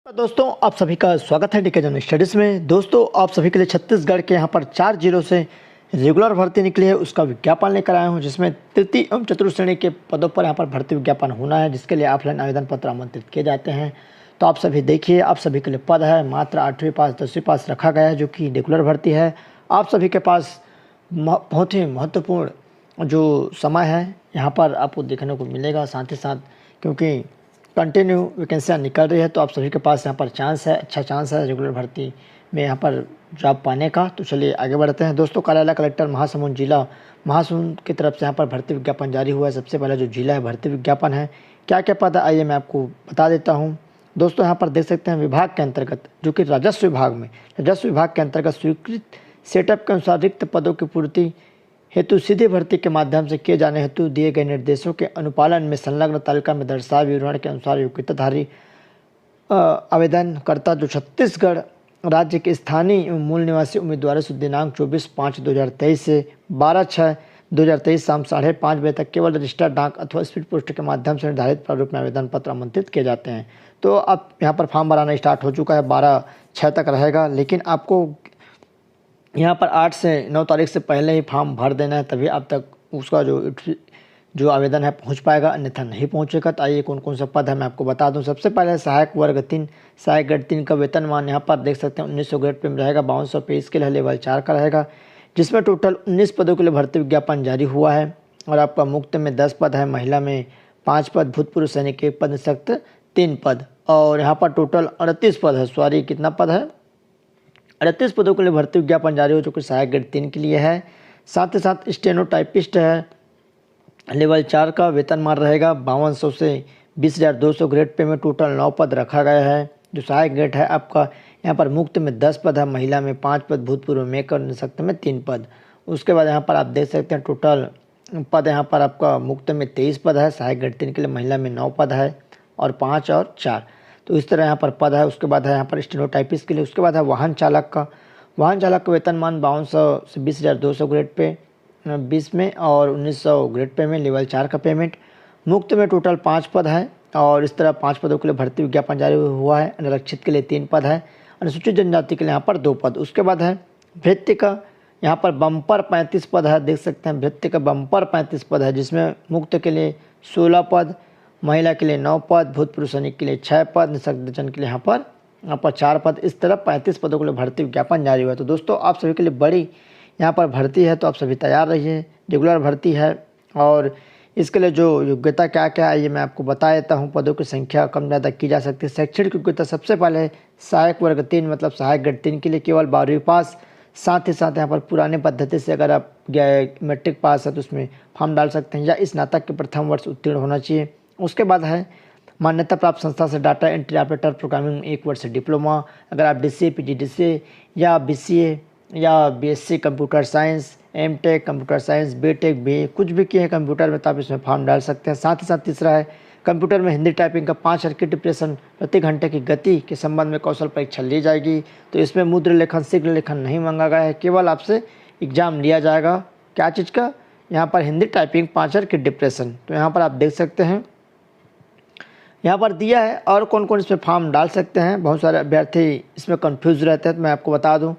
तो दोस्तों आप सभी का स्वागत है डीके जन स्टडीज़ में। दोस्तों आप सभी के लिए छत्तीसगढ़ के यहाँ पर 4 जिलों से रेगुलर भर्ती निकली है, उसका विज्ञापन लेकर आया हूँ, जिसमें तृतीय एवं चतुर्थ श्रेणी के पदों पर यहाँ पर भर्ती विज्ञापन होना है, जिसके लिए ऑफलाइन आवेदन पत्र आमंत्रित किए जाते हैं। तो आप सभी देखिए, आप सभी के लिए पद है, मात्र 8वीं पास 10वीं पास रखा गया है, जो कि रेगुलर भर्ती है। आप सभी के पास बहुत ही महत्वपूर्ण जो समय है यहाँ पर आपको देखने को मिलेगा। साथ ही साथ क्योंकि कंटिन्यू वैकेंसियाँ निकल रही है, तो आप सभी के पास यहाँ पर चांस है, अच्छा चांस है रेगुलर भर्ती में यहाँ पर जॉब पाने का। तो चलिए आगे बढ़ते हैं। दोस्तों कार्यालय कलेक्टर महासमुंद जिला महासमुंद की तरफ से यहाँ पर भर्ती विज्ञापन जारी हुआ है। सबसे पहला जो जिला है भर्ती विज्ञापन है, क्या क्या पद है आइए मैं आपको बता देता हूँ। दोस्तों यहाँ पर देख सकते हैं विभाग के अंतर्गत, जो कि राजस्व विभाग के अंतर्गत स्वीकृत सेटअप के अनुसार रिक्त पदों की पूर्ति हेतु सीधे भर्ती के माध्यम से किए जाने हेतु दिए गए निर्देशों के अनुपालन में संलग्न तालिका में दर्शाए विवरण के अनुसार योग्यताधारी आवेदनकर्ता जो छत्तीसगढ़ राज्य के स्थानीय एवं मूल निवासी उम्मीदवारों से दिनांक 24/5/2023 से 12/6/2023 शाम 5:30 बजे तक केवल रजिस्टर्ड डाक अथवा स्पीड पोस्ट के माध्यम से निर्धारित प्रारूप में आवेदन पत्र आमंत्रित किए जाते हैं। तो अब यहाँ पर फॉर्म भराना स्टार्ट हो चुका है, 12/6 तक रहेगा, लेकिन आपको यहाँ पर 8 से 9 तारीख से पहले ही फॉर्म भर देना है, तभी अब तक उसका जो आवेदन है पहुँच पाएगा, अन्यथा नहीं पहुँचेगा। तो आइए कौन कौन सा पद है मैं आपको बता दूं। सबसे पहले सहायक वर्ग 3 सहायक ग्रेड 3 का वेतनमान यहाँ पर देख सकते हैं 1900 ग्रेड पे में रहेगा, 5200 पे इसके लिए लेवल 4 का रहेगा, जिसमें टोटल 19 पदों के लिए भर्ती विज्ञापन जारी हुआ है। और आपका मुक्त में 10 पद है, महिला में 5 पद, भूतपूर्व सैनिक 1 पद, निःशक्त 3 पद, और यहाँ पर टोटल 38 पद है। सॉरी, कितना पद है? 38 पदों के लिए भर्ती विज्ञापन जारी हो, जो कि सहायक ग्रेड 3 के लिए है। साथ ही साथ स्टेनोटाइपिस्ट है, लेवल 4 का वेतनमान रहेगा 5200 से 20,200 ग्रेड पे में टोटल 9 पद रखा गया है। जो सहायक ग्रेड है आपका यहाँ पर मुक्त में 10 पद है, महिला में 5 पद, भूतपूर्व में 1 और निःशक्त में 3 पद। उसके बाद यहाँ पर आप देख सकते हैं टोटल पद यहाँ पर आपका मुक्त में 23 पद है, सहायक ग्रेड 3 के लिए महिला में 9 पद है और 5 और 4, तो इस तरह यहाँ पर पद है। उसके बाद है यहाँ पर स्टेनोटाइपिस्ट के लिए। उसके बाद है वाहन चालक का वेतनमान 5200 से 20,200 ग्रेड पे 20 में और 1900 ग्रेड पे में लेवल 4 का पेमेंट। मुक्त में टोटल 5 पद है, और इस तरह 5 पदों के लिए भर्ती विज्ञापन जारी हुआ है। अनारक्षित के लिए 3 पद है, अनुसूचित जनजाति के लिए यहाँ पर 2 पद। उसके बाद है भृत्य का, यहाँ पर बम्पर 35 पद है, देख सकते हैं भृत्य का बम्पर 35 पद है, जिसमें मुक्त के लिए 16 पद, महिला के लिए 9 पद, भूतपूर्व सैनिक के लिए 6 पद, निःशक्त जन के लिए यहाँ पर 4 पद। इस तरह 35 पदों के लिए भर्ती विज्ञापन जारी हुआ है। तो दोस्तों आप सभी के लिए बड़ी यहाँ पर भर्ती है, तो आप सभी तैयार रहिए। रेगुलर भर्ती है, और इसके लिए जो योग्यता क्या क्या है ये मैं आपको बता देता हूँ। पदों की संख्या कम ज़्यादा की जा सकती है। शैक्षणिक योग्यता सबसे पहले सहायक वर्ग 3 मतलब सहायक ग्रेड 3 के लिए केवल 12वीं पास। साथ ही साथ यहाँ पर पुराने पद्धति से अगर आप मैट्रिक पास है तो उसमें फॉर्म डाल सकते हैं, या स्नातक के प्रथम वर्ष उत्तीर्ण होना चाहिए। उसके बाद है मान्यता प्राप्त संस्था से डाटा एंट्री ऑपरेटर प्रोग्रामिंग 1 वर्ष डिप्लोमा। अगर आप DCA PGDCA या BCA या BSc computer science, M.Tech computer science, B.Tech BA कुछ भी किए हैं कंप्यूटर में, तो आप इसमें फॉर्म डाल सकते हैं। साथ ही साथ तीसरा है कंप्यूटर में हिंदी टाइपिंग का 5 अंक की डिप्रेशन प्रति घंटे की गति के संबंध में कौशल परीक्षा ली जाएगी। तो इसमें मुद्र लेखन शीघ्र लेखन नहीं मांगा गया है, केवल आपसे एग्जाम लिया जाएगा। क्या चीज़ का? यहाँ पर हिंदी टाइपिंग 5 अंक की डिप्रेशन। तो यहाँ पर आप देख सकते हैं यहाँ पर दिया है, और कौन कौन इसमें फॉर्म डाल सकते हैं। बहुत सारे अभ्यर्थी इसमें कंफ्यूज रहते हैं, तो मैं आपको बता दूं।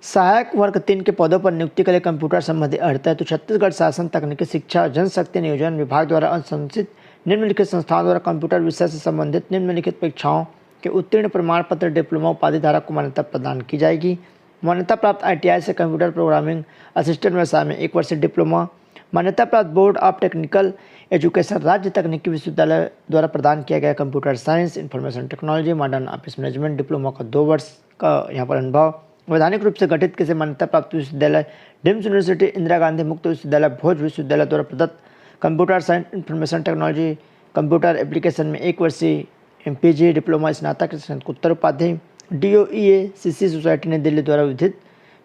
सहायक वर्ग 3 के पदों पर नियुक्ति के लिए कंप्यूटर संबंधी अर्हता है तो छत्तीसगढ़ शासन तकनीकी शिक्षा और जनशक्ति नियोजन विभाग द्वारा अनुशंसित निम्नलिखित संस्थाओं द्वारा कंप्यूटर विषय से संबंधित निम्नलिखित परीक्षाओं के उत्तीर्ण प्रमाण पत्र डिप्लोमा उपाधि धारक को मान्यता प्रदान की जाएगी। मान्यता प्राप्त ITI से कंप्यूटर प्रोग्रामिंग असिस्टेंट व्यवसाय में 1 वर्ष डिप्लोमा। मान्यता प्राप्त बोर्ड ऑफ टेक्निकल एजुकेशन राज्य तकनीकी विश्वविद्यालय द्वारा प्रदान किया गया computer science information technology modern office management diploma का 2 वर्ष का यहाँ पर अनुभव। वैधानिक रूप से गठित किसी मान्यता प्राप्त विश्वविद्यालय डिम्स यूनिवर्सिटी, इंदिरा गांधी मुक्त विश्वविद्यालय, भोज विश्वविद्यालय द्वारा प्रदत्त computer science information technology computer application में 1 वर्षीय MPG डिप्लोमा स्नातक स्नातकोत्तर उपाधि। DOEA-CC सोसाइटी नई दिल्ली द्वारा विधित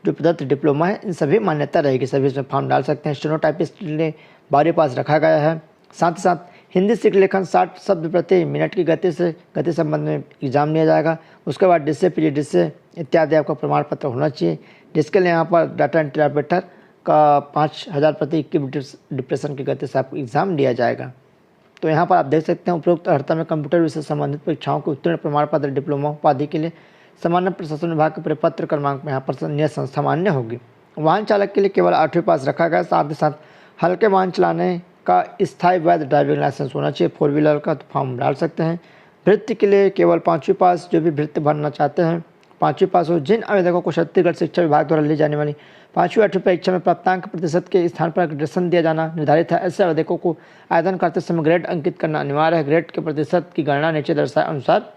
जो प्रदत्त डिप्लोमा है, इन सभी मान्यता रहेगी, सभी इसमें फॉर्म डाल सकते हैं। स्टेनोटाइपिस्ट के लिए 12वीं पास रखा गया है। साथ ही साथ हिंदी शीघ्र लेखन 60 शब्द प्रति मिनट की गति संबंध में एग्जाम लिया जाएगा। उसके बाद DCA PGDCA इत्यादि आपका प्रमाण पत्र होना चाहिए, जिसके लिए यहाँ पर डाटा एंट्री ऑपरेटर का 5000 प्रति डिप्रेशन की गति से आपको एग्ज़ाम लिया जाएगा। तो यहाँ पर आप देख सकते हैं उपरोक्त अर्हता में कंप्यूटर विषय से संबंधित परीक्षाओं के उत्तीर्ण प्रमाण पत्र डिप्लोमा उपाधि के लिए सामान्य प्रशासन विभाग के प्रपत्र क्रमांक में यहाँ पर नियत संस्था मान्य होगी। वाहन चालक के लिए केवल 8वीं पास रखा गया, साथ ही साथ हल्के वाहन चलाने का स्थायी वैध ड्राइविंग लाइसेंस होना चाहिए। 4 व्हीलर का तो फॉर्म डाल सकते हैं। वृत्ति के लिए केवल 5वीं पास, जो भी वृत्ति भरना चाहते हैं 5वीं पास हो। जिन आवेदकों को छत्तीसगढ़ शिक्षा विभाग द्वारा ली जाने वाली 5वीं 8वीं परीक्षा में प्राप्तांक प्रतिशत के स्थान पर ग्रेडेशन दिया जाना निर्धारित है, ऐसे आवेदकों को आवेदन करते समय ग्रेड अंकित करना अनिवार्य है। ग्रेड के प्रतिशत की गणना नीचे दर्शाए अनुसार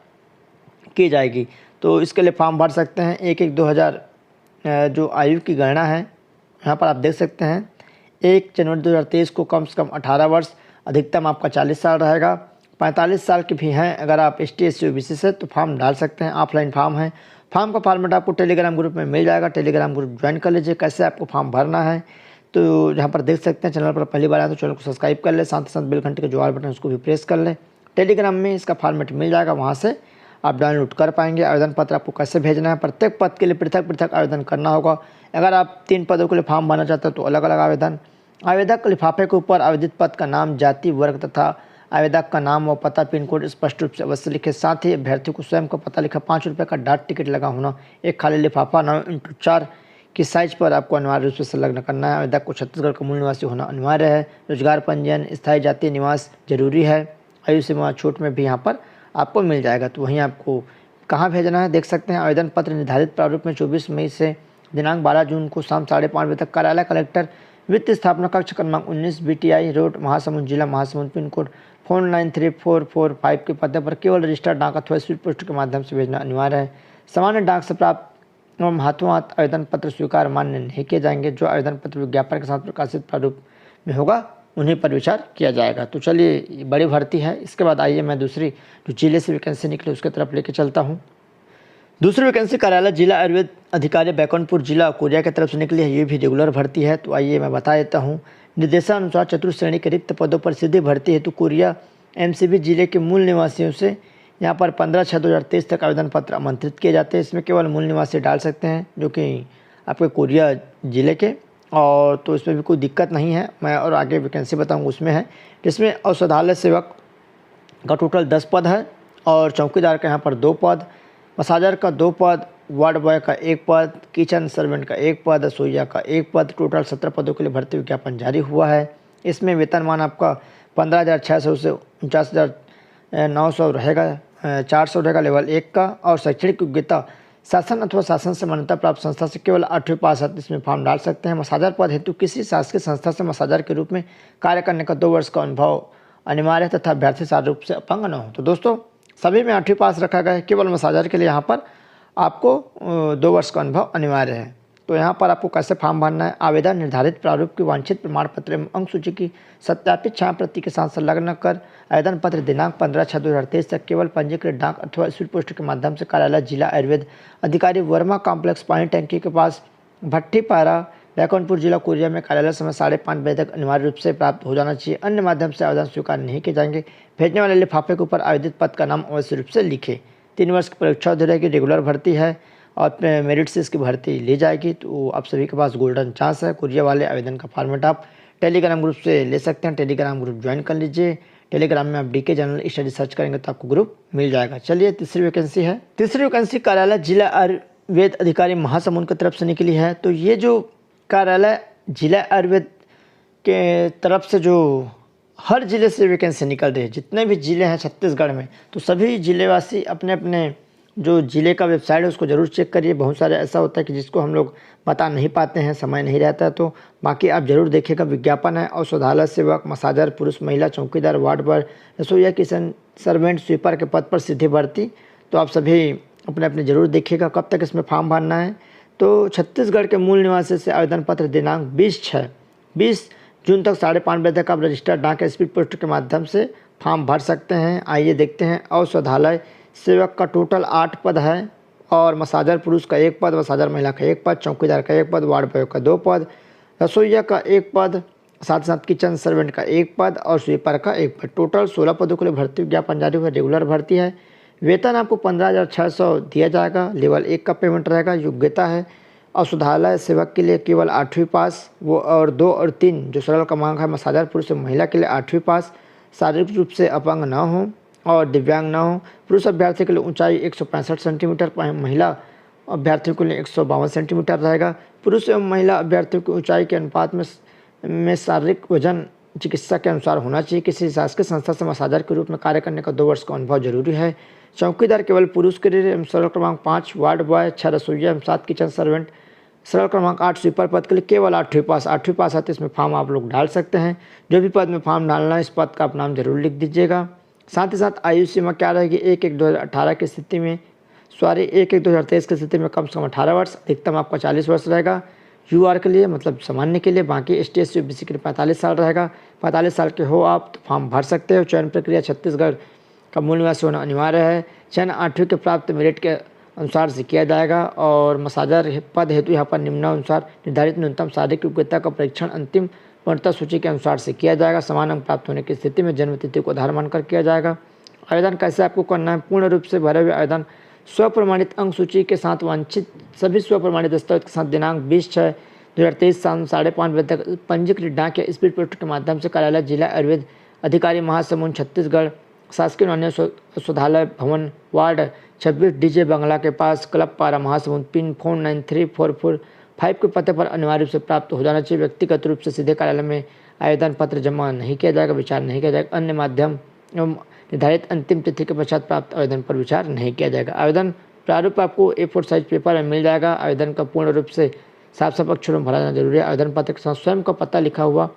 की जाएगी। तो इसके लिए फॉर्म भर सकते हैं। 1/1/2000 जो आयु की गणना है यहाँ पर आप देख सकते हैं। 1 जनवरी 2023 को कम से कम 18 वर्ष, अधिकतम आपका 40 साल रहेगा। 45 साल के भी हैं अगर आप ST SC OBC से, तो फॉर्म डाल सकते हैं। ऑफलाइन फॉर्म है। फॉर्म का फॉर्मेट आपको टेलीग्राम ग्रुप में मिल जाएगा। टेलीग्राम ग्रुप ज्वाइन कर लीजिए। कैसे आपको फॉर्म भरना है तो यहाँ पर देख सकते हैं। चैनल पर पहली बार आए तो चैनल को सब्सक्राइब कर ले, साथ ही साथ बेल घंटे का जो ऑल बटन उसको भी प्रेस कर लें। टेलीग्राम में इसका फॉर्मेट मिल जाएगा, वहाँ से आप डाउनलोड कर पाएंगे। आवेदन पत्र आपको कैसे भेजना है, प्रत्येक पद के लिए पृथक पृथक आवेदन करना होगा। अगर आप 3 पदों के लिए फॉर्म भरना चाहते हो तो अलग अलग आवेदन। आवेदक लिफाफे के ऊपर आवेदित पद का नाम, जाति, वर्ग तथा आवेदक का नाम और पता, पिन कोड स्पष्ट रूप से अवश्य लिखे। साथ ही अभ्यर्थी को स्वयं का पता लिखा 5 रुपये का डाक टिकट लगा होना। एक खाली लिफाफा 9x4 की साइज पर आपको अनिवार्य रूप से संलग्न करना है। आवेदक को छत्तीसगढ़ का मूल निवासी होना अनिवार्य है। रोजगार पंजीयन, स्थायी जातीय निवास जरूरी है। आयु सीमा छूट में भी यहाँ पर आपको मिल जाएगा। तो वहीं आपको कहाँ भेजना है देख सकते हैं। आवेदन पत्र निर्धारित प्रारूप में 24 मई से दिनांक 12 जून को शाम 5:30 बजे तक कार्यालय कलेक्टर वित्त स्थापना कक्ष क्रमांक 19 BTI रोड महासमुंद, जिला महासमुंद, पिन कोड 493445 के पते पर केवल रजिस्टर्ड डाक अथवा स्पीड पोस्ट के माध्यम से भेजना अनिवार्य है। सामान्य डाक से प्राप्त एवं हाथों हाथ आवेदन पत्र स्वीकार मान्य नहीं किए जाएंगे। जो आवेदन पत्र विज्ञापन के साथ प्रकाशित प्रारूप में होगा उन्हीं पर विचार किया जाएगा। तो चलिए, बड़ी भर्ती है। इसके बाद आइए मैं दूसरी जो जिले से वैकेंसी निकली उसके तरफ लेके चलता हूँ। दूसरी वैकेंसी कार्यालय जिला आयुर्वेद अधिकारी बैकुंठपुर जिला कोरिया की तरफ से निकली है। ये भी रेगुलर भर्ती है। तो आइए मैं बता देता हूँ। निर्देशानुसार चतुर्थ श्रेणी के रिक्त पदों पर सीधी भर्ती हेतु कोरिया MCB जिले के मूल निवासियों से यहाँ पर 15/6/2023 तक आवेदन पत्र आमंत्रित किए जाते हैं। इसमें केवल मूल निवासी डाल सकते हैं जो कि आपके कोरिया जिले के, और तो इसमें भी कोई दिक्कत नहीं है। मैं और आगे वैकेंसी बताऊँगा उसमें है, जिसमें औषधालय सेवक का टोटल 10 पद है और चौकीदार का यहाँ पर 2 पद, मसाजर का 2 पद, वार्ड बॉय का 1 पद, किचन सर्वेंट का 1 पद, रसोइया का 1 पद। टोटल 17 पदों के लिए भर्ती विज्ञापन जारी हुआ है। इसमें वेतनमान आपका 15,600 से 49,900 रहेगा, 400 रहेगा लेवल 1 का। और शैक्षणिक योग्यता शासन अथवा शासन से मान्यता प्राप्त संस्था से केवल 8वीं पास है। इसमें फॉर्म डाल सकते हैं। मसाजर पद हेतु किसी शासकीय संस्था से मसाजर के रूप में कार्य करने का 2 वर्ष का अनुभव अनिवार्य है तथा अभ्यर्थी शारीरिक रूप से अपंग न हो। तो दोस्तों, सभी में 8वीं पास रखा गया है। केवल मसाजर के लिए यहाँ पर आपको 2 वर्ष का अनुभव अनिवार्य है। तो यहाँ पर आपको कैसे फॉर्म भरना है। आवेदन निर्धारित प्रारूप की वांछित प्रमाण पत्र एवं अंक सूची की सत्यापित छायाप्रति के साथ संलग्न कर आवेदन पत्र दिनांक 15/6/2023 तक केवल पंजीकृत डाक अथवा स्पीड पोस्ट के माध्यम से कार्यालय जिला आयुर्वेद अधिकारी वर्मा कॉम्प्लेक्स पानी टंकी के पास भट्टीपारा बैकुंठपुर जिला कोरिया में कार्यालय समय 5:30 बजे तक अनिवार्य रूप से प्राप्त हो जाना चाहिए। अन्य माध्यम से आवेदन स्वीकार नहीं किए जाएंगे। भेजने वाले लिफाफे के ऊपर आवेदित पद का नाम अवश्य रूप से लिखे। 3 वर्ष की परीक्षा अवधि रहेगी। रेगुलर भर्ती है और मेरिट से इसकी भर्ती ली जाएगी। तो आप सभी के पास गोल्डन चांस है। कोरिया वाले आवेदन का फॉर्मेट आप टेलीग्राम ग्रुप से ले सकते हैं। टेलीग्राम ग्रुप ज्वाइन कर लीजिए। टेलीग्राम में आप DK जनरल स्टडी सर्च करेंगे तो आपको ग्रुप मिल जाएगा। चलिए, तीसरी वैकेंसी है। तीसरी वैकेंसी कार्यालय जिला आयुर्वेद अधिकारी महासमुंद की तरफ से निकली है। तो ये जो कार्यालय जिला आयुर्वेद के तरफ से जो हर ज़िले से वैकेंसी निकल रही है, जितने भी ज़िले हैं छत्तीसगढ़ में, तो सभी ज़िलेवासी अपने अपने जो ज़िले का वेबसाइट है उसको ज़रूर चेक करिए। बहुत सारे ऐसा होता है कि जिसको हम लोग बता नहीं पाते हैं, समय नहीं रहता है, तो बाकी आप ज़रूर देखिएगा। विज्ञापन है औषधालय सेवक, मसाजर, पुरुष महिला, चौकीदार, वार्ड बॉय, रसोइया, किचन सर्वेंट, स्वीपर के पद पर सीधी भर्ती। तो आप सभी अपने अपने ज़रूर देखिएगा। कब तक इसमें फॉर्म भरना है, तो छत्तीसगढ़ के मूल निवासी से आवेदन पत्र दिनांक 20 जून तक 5:30 बजे तक आप रजिस्टर्ड डाक स्पीड पोस्ट के माध्यम से फॉर्म भर सकते हैं। आइए देखते हैं। औषधालय सेवक का टोटल 8 पद है और मसाजर पुरुष का 1 पद, मसाजर महिला का 1 पद, चौकीदार का 1 पद, वार्ड बॉय का 2 पद, रसोइया का 1 पद, साथ साथ किचन सर्वेंट का 1 पद और स्वीपर का 1 पद। टोटल 16 पदों के लिए भर्ती विज्ञापन जारी हुआ। रेगुलर भर्ती है। वेतन आपको 15,600 दिया जाएगा। लेवल 1 का पेमेंट रहेगा। योग्यता है औषधालय सेवक के लिए केवल 8वीं पास, वो और 2 और 3 जो सरल क्रमांक है मसाजर पुरुष और महिला के लिए 8वीं पास, शारीरिक रूप से अपंग न हो और दिव्यांग न हो। पुरुष अभ्यर्थी के लिए ऊंचाई 165 सेंटीमीटर, महिला अभ्यर्थियों के लिए 152 सेंटीमीटर रहेगा। पुरुष एवं महिला अभ्यर्थियों की ऊंचाई के अनुपात में शारीरिक वजन चिकित्सा के अनुसार होना चाहिए। किसी शासकीय संस्था से मसाजर के रूप में कार्य करने का 2 वर्ष का अनुभव जरूरी है। चौकीदार केवल पुरुष के लिए सरल क्रमांक 5 वार्ड बॉय, 6 रसोइया एवं 7 किचन सर्वेंट। सरल क्रमांक 8 स्वीपर पद के लिए केवल 8वीं पास है तो इसमें फॉर्म आप लोग डाल सकते हैं। जो भी पद में फॉर्म डालना है इस पद का आप नाम जरूर लिख दीजिएगा। साथ ही साथ आयु सीमा क्या रहेगी, 1/1/2018 की स्थिति में 1/1/2023 की स्थिति में कम से कम 18 वर्ष, अधिकतम आपका 40 वर्ष रहेगा। यूआर के लिए मतलब सामान्य के लिए, बाकी एसटी एससी ओबीसी के लिए 45 साल रहेगा। 45 साल के हो आप तो फॉर्म भर सकते हो। चयन प्रक्रिया छत्तीसगढ़ का मूल निवासी होना अनिवार्य है। चयन 8वीं के प्राप्त मेरिट के अनुसार से किया जाएगा और मसाजर पद हेतु यहाँ पर निम्नानुसार निर्धारित न्यूनतम शारीरिक योग्यता का परीक्षण अंतिम पूर्णता सूची के अनुसार से किया जाएगा। समान अंक प्राप्त होने की स्थिति में जन्म तिथि को आधार मानकर किया जाएगा। आवेदन कैसे आपको करना है, पूर्ण रूप से भरे हुए आवेदन स्वप्रमाणित अंक सूची के साथ वांछित सभी स्वप्रमाणित दस्तावेज के साथ दिनांक 20/6/2023 शाम 5:30 बजे तक पंजीकृत डाक या स्पीड पोस्ट के माध्यम से कार्यालय जिला आयुर्वेद अधिकारी महासमुंद छत्तीसगढ़, शासकीय न्याय औषधालय भवन, वार्ड 26 डीजे बंगला के पास, क्लब पारा, महासमुंद, पिन फोन 9344 के पते पर अनिवार्य रूप से प्राप्त हो जाना चाहिए। व्यक्तिगत रूप से सीधे कार्यालय में आवेदन पत्र जमा नहीं किया जाएगा, विचार नहीं किया जाएगा। अन्य माध्यम एवं निर्धारित अंतिम तिथि के पश्चात प्राप्त आवेदन पर विचार नहीं किया जाएगा। आवेदन प्रारूप आपको A4 साइज पेपर में मिल जाएगा। आवेदन का पूर्ण रूप से साफ अक्षरों में भरा जाना जरूरी है। आवेदन पत्र के साथ स्वयं का पता लिखा हुआ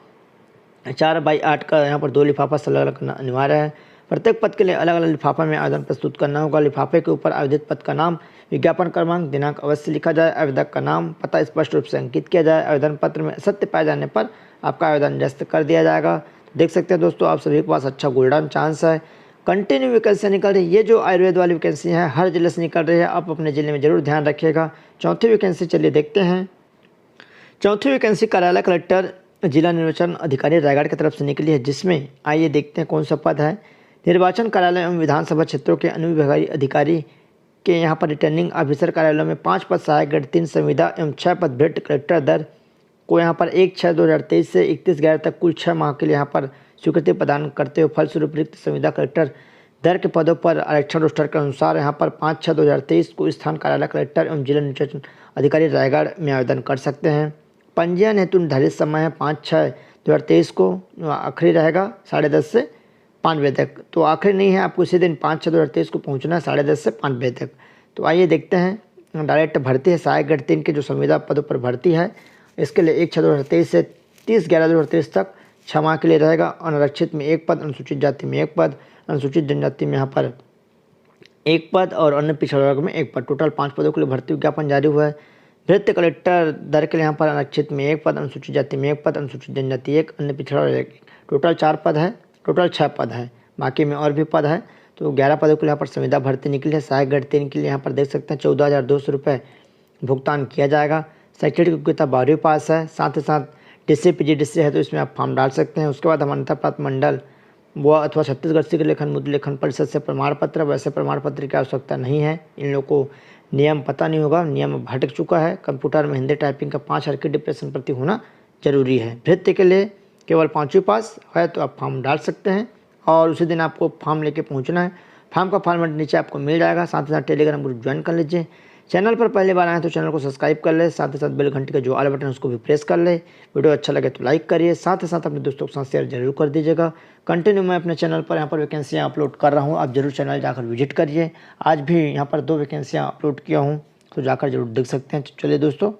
4/8 का यहाँ पर 2 लिफाफा संलग्न करना अनिवार्य है। प्रत्येक पद के लिए अलग अलग लिफाफा में आवेदन प्रस्तुत करना होगा। लिफाफे के ऊपर आवेदित पद का नाम, विज्ञापन क्रमांक, दिनांक अवश्य लिखा जाए। आवेदक का नाम, पता स्पष्ट रूप से अंकित किया जाए। आवेदन पत्र में असत्य पाए जाने पर आपका आवेदन निरस्त कर दिया जाएगा। देख सकते हैं दोस्तों, आप सभी के पास अच्छा गोल्डन चांस है। कंटिन्यू वैकेंसी निकल रही है। ये जो आयुर्वेद वाली वैकेंसी है हर जिले से निकल रही है। आप अपने जिले में जरूर ध्यान रखिएगा। चौथी वैकेंसी चलिए देखते हैं। चौथी वैकेंसी कार्यालय कलेक्टर जिला निर्वाचन अधिकारी रायगढ़ की तरफ से निकली है, जिसमें आइए देखते हैं कौन सा पद है। निर्वाचन कार्यालय एवं विधानसभा क्षेत्रों के अनुविभागीय अधिकारी के यहाँ पर रिटर्निंग ऑफिसर कार्यालयों में 5 पद सहायक ग्रेड 3 संविदा एवं 6 पद भेंट कलेक्टर दर को यहाँ पर 1/6/2023 से 31/11 तक कुल 6 माह के लिए यहाँ पर स्वीकृति प्रदान करते हुए फलस्वरूप रिक्त संविदा कलेक्टर दर के पदों पर आरक्षण रोस्टर के अनुसार यहाँ पर 5/6/2023 को स्थान कार्यालय कलेक्टर एवं जिला निर्वाचन अधिकारी रायगढ़ में आवेदन कर सकते हैं। पंजीयन हेतु निर्धारित समय है 5/6/2023 को, आखिरी रहेगा 10:30 से 5 बजे तक। तो आखिरी नहीं है, आपको इसी दिन 5/6/2023 को पहुँचना है 10:30 से 5 बजे तक। तो आइए देखते हैं। डायरेक्ट भर्ती है, सहायक ग्रेड 3 के जो संविदा पदों पर भर्ती है इसके लिए 1/6/2023 से 30/11/2023 तक 6 माह के लिए रहेगा। अनारक्षित में 1 पद, अनुसूचित जाति में 1 पद, अनुसूचित जनजाति में यहाँ पर 1 पद और अन्य पिछड़ा वर्ग में 1 पद, टोटल 5 पदों के लिए भर्ती विज्ञापन जारी हुआ है। भृत्य कलेक्टर दर के लिए यहाँ पर आरक्षित में 1 पद, अनुसूचित जाति में 1 पद, अनुसूचित जनजाति 1, अन्य पिछड़ा वर्ग 1, टोटल 4 पद है, टोटल 6 पद है, बाकी में और भी पद है। तो 11 पदों के लिए यहाँ पर संविदा भर्ती निकली है। सहायक ग्रेड 3 के लिए यहाँ पर देख सकते हैं 14,200 रुपये भुगतान किया जाएगा। शैक्षणिक योग्यता 12वीं पास है। साथ ही साथ डीसी PGDC है तो इसमें आप फॉर्म डाल सकते हैं। उसके बाद मान्यता प्राप्त मंडल व अथवा छत्तीसगढ़ शीघ्र लेखन मुद्र लेखन परिषद से प्रमाण पत्र, वैसे प्रमाण पत्र की आवश्यकता नहीं है। इन लोगों को नियम पता नहीं होगा, नियम भटक चुका है। कंप्यूटर में हिंदी टाइपिंग का 5 अंक की डिप्रेशन प्रति होना जरूरी है। भृत्य के लिए केवल 5वीं पास है तो आप फॉर्म डाल सकते हैं और उसी दिन आपको फॉर्म लेके पहुंचना है। फॉर्म का फॉर्मेट नीचे आपको मिल जाएगा। साथ ही साथ टेलीग्राम ग्रुप ज्वाइन कर लीजिए। चैनल पर पहली बार आए तो चैनल को सब्सक्राइब कर ले। साथ ही साथ बेल घंटी का जो ऑल बटन है उसको भी प्रेस कर ले। वीडियो अच्छा लगे तो लाइक करिए। साथ ही साथ अपने दोस्तों के साथ शेयर जरूर कर दीजिएगा। कंटिन्यू मैं अपने चैनल पर यहाँ पर वैकेंसियाँ अपलोड कर रहा हूँ, आप जरूर चैनल जाकर विजिट करिए। आज भी यहाँ पर 2 वैकेंसियाँ अपलोड किया हूँ तो जाकर जरूर देख सकते हैं। चलिए दोस्तों।